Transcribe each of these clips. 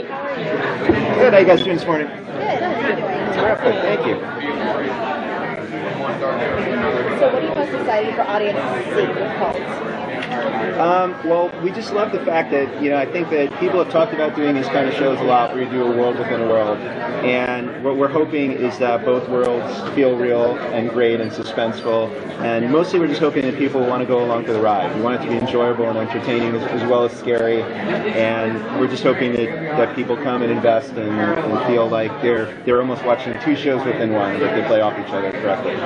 How are you? Good. How you guys doing this morning? Good. How are you doing? Terrific. Thank you. So what are you most excited for audiences to see with Cult? Well, we just love the fact that, I think that people have talked about doing these kind of shows a lot where you do a world within a world. And what we're hoping is that both worlds feel real and great and suspenseful. And mostly we're just hoping that people want to go along for the ride. We want it to be enjoyable and entertaining as well as scary. And we're just hoping that people come and invest and feel like they're almost watching two shows within one, that they play off each other correctly.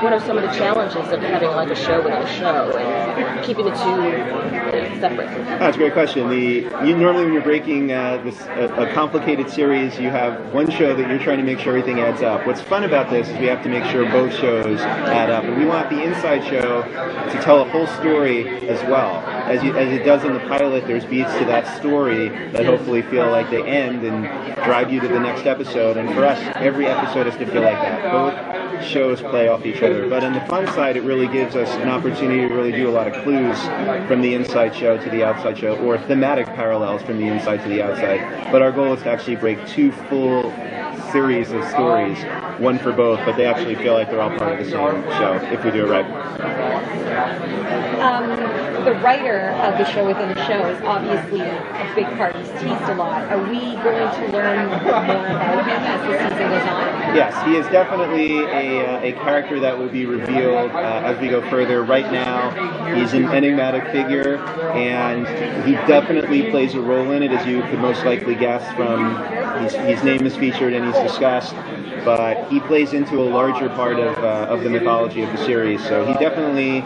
What are some of the challenges of having like a show within a show and keeping the two separate? That's a great question. Normally when you're breaking a complicated series, you have one show that you're trying to make sure everything adds up. What's fun about this is we have to make sure both shows add up. And we want the inside show to tell a whole story as well. As it does in the pilot, there's beats to that story that hopefully feel like they end and drive you to the next episode. And for us, every episode has to feel like that. Both shows play off each other. But on the fun side, it really gives us an opportunity to really do a lot of clues from the inside show to the outside show, or thematic parallels from the inside to the outside. But our goal is to actually break two full series of stories, one for both, but they actually feel like they're all part of the same show, if we do it right. The writer of the show within the show is obviously a big part. He's teased a lot. Are we going to learn more about him as the season goes on? Yes, he is definitely a character that will be revealed as we go further. Right now, he's an enigmatic figure, and he definitely plays a role in it, as you could most likely guess from his name is featured and he's discussed. But he plays into a larger part of the mythology of the series, so he definitely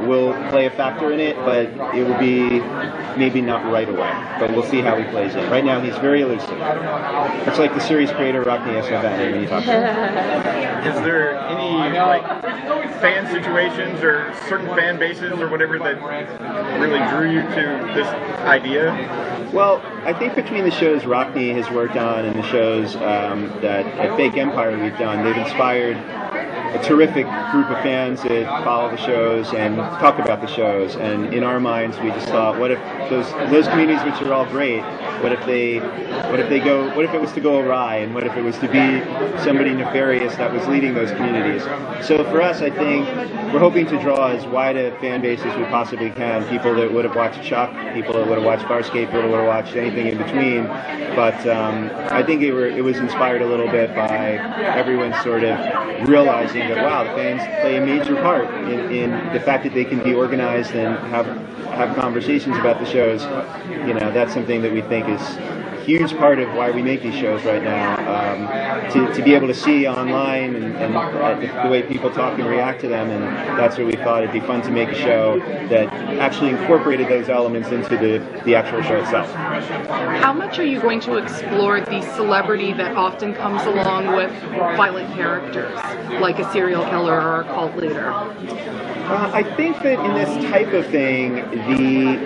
will play a factor in it, but it will be maybe not right away. But we'll see how he plays it. Right now, he's very elusive. It's like the series creator Rockney Escobar when you talk to him. Is there any fan situations or certain fan bases or whatever that really drew you to this idea? Well, I think between the shows Rockney has worked on and the shows that at Fake Empire we've done, they've inspired a terrific group of fans that follow the shows and talk about the shows. And in our minds, we just thought, what if those communities, which are all great, what if it was to go awry, and what if it was to be somebody nefarious that was leading those communities? So for us, I think we're hoping to draw as wide a fan base as we possibly can. People that would have watched Chuck, people that would have watched Farscape, people that would have watched anything in between. But I think it was inspired a little bit by everyone sort of realizing that, wow, the fans play a major part in the fact that they can be organized and have conversations about the shows. That's something that we think is a huge part of why we make these shows right now. To be able to see online and the way people talk and react to them, and that's what we thought it'd be fun to make a show that actually incorporated those elements into the actual show itself. How much are you going to explore the celebrity that often comes along with violent characters, like a serial killer or a cult leader? I think that in this type of thing,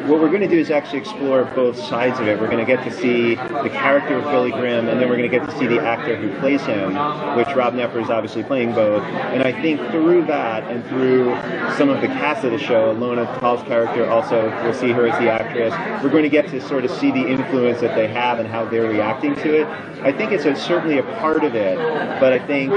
what we're going to do is actually explore both sides of it. We're going to get to see the character of Billy Grimm, and then we're going to get to see the actor who plays him, which Rob Knepper is obviously playing both. And I think through that and through some of the cast of the show, Lona Tall's character also, we'll see her as the actress. We're going to get to sort of see the influence that they have and how they're reacting to it. I think it's certainly a part of it, but I think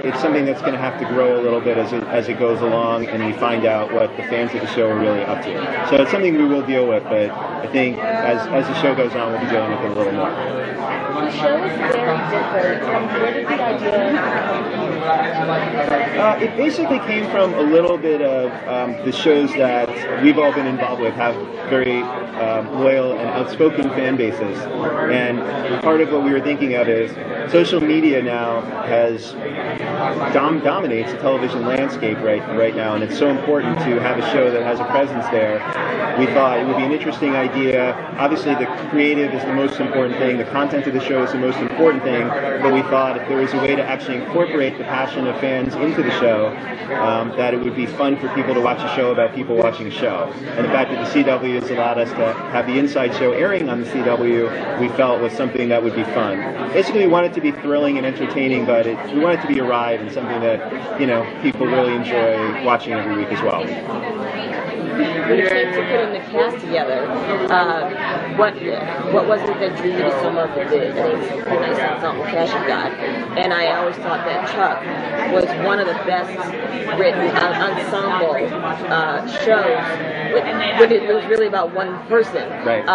it's something that's going to have to grow a little bit as it goes along, and we find out what the fans of the show are really up to. So it's something we will deal with, but I think as the show goes on, we'll be dealing with it a little more. The show is very different. Where did the idea come from? It basically came from a little bit of the shows that we've all been involved with have very loyal and outspoken fan bases. And part of what we were thinking of is social media now dominates the television landscape right now, and it's so important to have a show that has a presence there. We thought it would be an interesting idea. Obviously, the creative is the most important thing. The content of the show is the most important thing. But we thought if there was a way to actually incorporate the passion of fans into the show, that it would be fun for people to watch a show about people watching a show. And the fact that the CW has allowed us to have the inside show airing on the CW, we felt was something that would be fun. Basically, we wanted it to be thrilling and entertaining, but we want it to be a ride and something that people really enjoy watching every week as well. when it came to putting the cast together, what was it that drew you to so much of the nice ensemble cast you got? And I always thought that Chuck was one of the best written ensemble shows when it was really about one person. Right.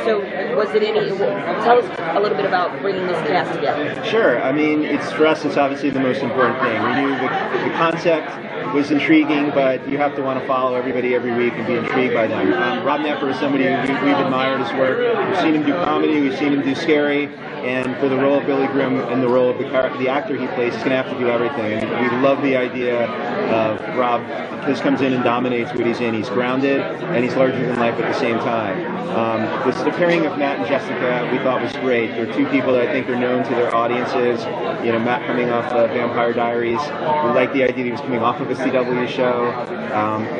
So was it tell us a little bit about bringing this cast together. Sure. I mean, for us, it's obviously the most important thing. We knew the concept was intriguing, but you have to want to follow everybody every week and be intrigued by them. Rob Knepper is somebody we've admired his work. We've seen him do comedy, we've seen him do scary, and for the role of Billy Grimm and the role of the actor he plays, he's going to have to do everything. And we love the idea of Rob just comes in and dominates what he's in. He's grounded, and he's larger than life at the same time. The pairing of Matt and Jessica we thought was great. They're two people that I think are known to their audiences. You know, Matt coming off Vampire Diaries. We like the idea that he was coming off of a CW show,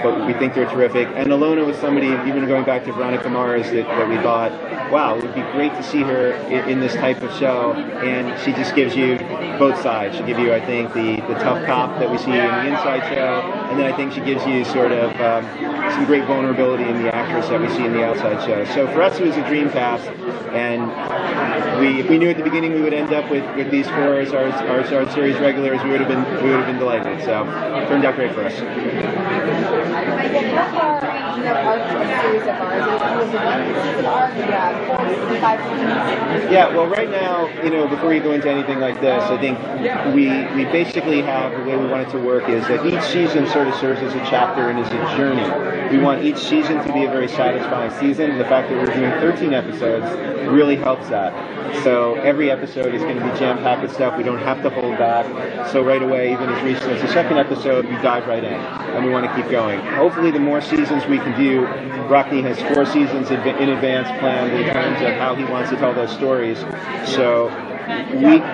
but we think they're terrific. And Alona was somebody, even going back to Veronica Mars, that we thought, wow, it would be great to see her in this type of show, and she just gives you both sides. She'll give you, I think, the tough cop that we see in the Inside show, and then I think she gives you sort of some great vulnerability in the actress that we see in the Outside show. So for us, it was a dream cast, and if we knew at the beginning we would end up with these four as our series regulars, we would have been delighted. So it turned out great for us. Yeah, well, right now, before we go into anything like this, I think we basically have the way we want it to work is that each season sort of serves as a chapter and is a journey. We want each season to be a very satisfying season. The fact that we're doing 13 episodes really helps that. So every episode is going to be jam-packed with stuff. We don't have to hold back. So right away, even as recent as the second episode, we dive right in, and we want to keep going. Hopefully, the more seasons we can do, Rockney has 4 seasons in advance planned in terms of how he wants to tell those stories. So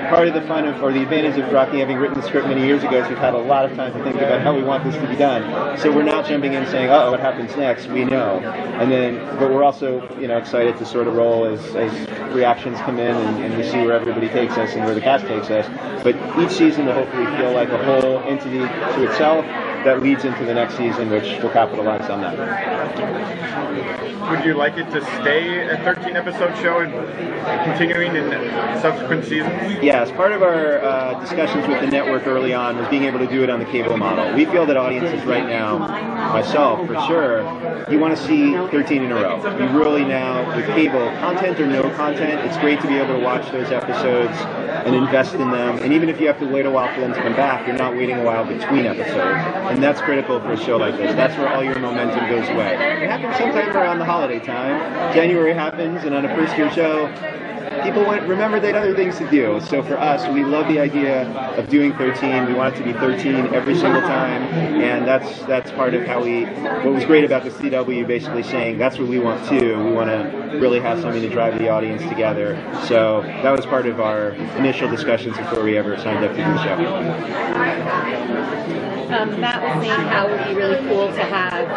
part of the fun or the advantage of Rockney having written the script many years ago is we've had a lot of time to think about how we want this to be done. So we're not jumping in saying, "Uh-oh, what happens next?" We know, but we're also excited to sort of roll as reactions come in and we see where everybody takes us and where the cast takes us. But each season will hopefully feel like a whole entity to itself that leads into the next season, which will capitalize on that. Would you like it to stay a 13-episode show and continuing in subsequent seasons? Yeah, as part of our discussions with the network early on was being able to do it on the cable model. We feel that audiences right now, myself for sure, you want to see 13 in a row. You really now, with cable, content or no content, it's great to be able to watch those episodes and invest in them. And even if you have to wait a while for them to come back, you're not waiting a while between episodes. And that's critical for a show like this. That's where all your momentum goes away. It happens sometimes around the holiday time. January happens, and on a first-year show, people remember they had other things to do. So for us, we love the idea of doing 13. We want it to be 13 every single time, and that's part of how what was great about the CW basically saying that's what we want too. We want to really have something to drive the audience together. So that was part of our initial discussions before we ever signed up to do the show. Matt was saying how it would be really cool to have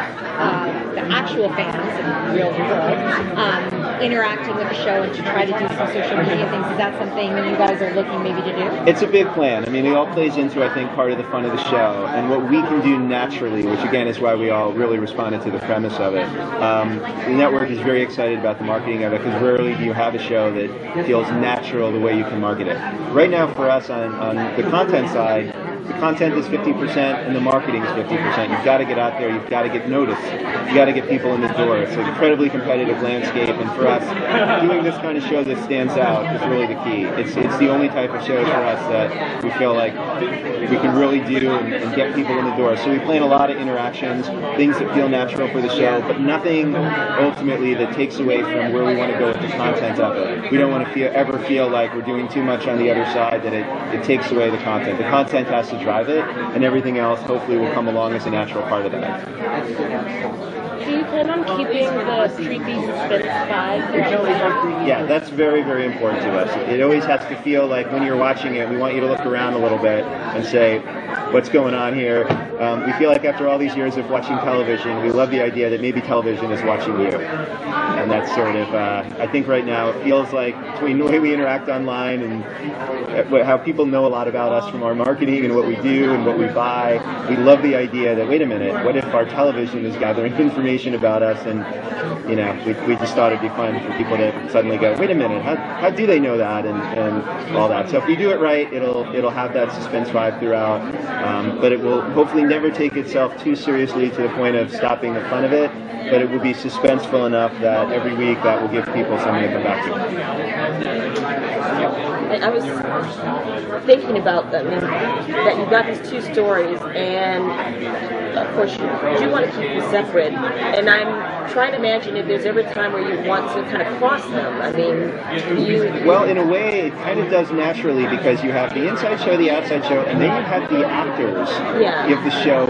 the actual fans in the real world interacting with the show and to try to do some social media things. Is that something you guys are looking maybe to do? It's a big plan. I mean, it all plays into, I think, part of the fun of the show. And what we can do naturally, which again is why we all really responded to the premise of it. The network is very excited about the marketing of it because rarely do you have a show that feels natural the way you can market it. Right now for us on the content side, the content is 50% and the marketing is 50%. You've got to get out there. You've got to get noticed. You've got to get people in the door. It's an incredibly competitive landscape, and for us, doing this kind of show that stands out is really the key. It's the only type of show for us that we feel like we can really do and get people in the door. So we plan a lot of interactions, things that feel natural for the show, but nothing ultimately that takes away from where we want to go with the content of it. We don't want to ever feel like we're doing too much on the other side, that it takes away the content. The content has to drive it, and everything else hopefully will come along as a natural part of that. Do you plan on keeping the creepy suspense vibe? Yeah, that's very, very important to us. It always has to feel like when you're watching it, we want you to look around a little bit and say, what's going on here? we feel like after all these years of watching television, we love the idea that maybe television is watching you. And that's sort of, I think right now it feels like between the way we interact online and how people know a lot about us from our marketing and what we do and what we buy, we love the idea that, wait a minute, what if our television is gathering information about us? And, you know, we just thought it'd be fun for people to suddenly go, wait a minute, how do they know that? And all that. So if we do it right, it'll have that suspense vibe throughout, but it will hopefully never take itself too seriously to the point of stopping the fun of it, but it will be suspenseful enough that every week that will give people something to come back to. I was thinking about that you've got these two stories, and of course you do want to keep them separate, and I'm trying to imagine if there's ever a time where you want to kind of cross them. I mean, Well, in a way, it kind of does naturally, because you have the inside show, the outside show, and then you have the actors of the show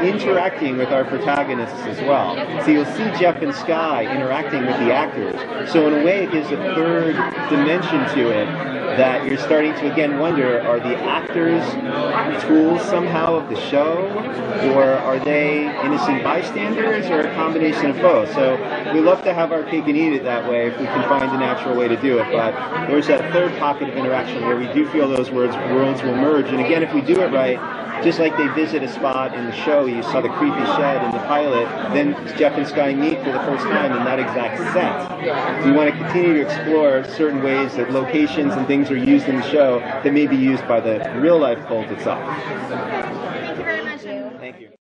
interacting with our protagonists as well. So you'll see Jeff and Sky interacting with the actors. So in a way, it gives a third dimension to it that you're starting to again wonder, are the actors tools somehow of the show, or are they innocent bystanders, or a combination of both? So we love to have our cake and eat it that way if we can find a natural way to do it, but there's that third pocket of interaction where we do feel those worlds will merge. And again, if we do it right, just like they visit a spot in the show, you saw the creepy shed in the pilot, then Jeff and Sky meet for the first time in that exact set. So we want to continue to explore certain ways that locations and things are used in the show that may be used by the real life cult itself. Thank you very much. Thank you.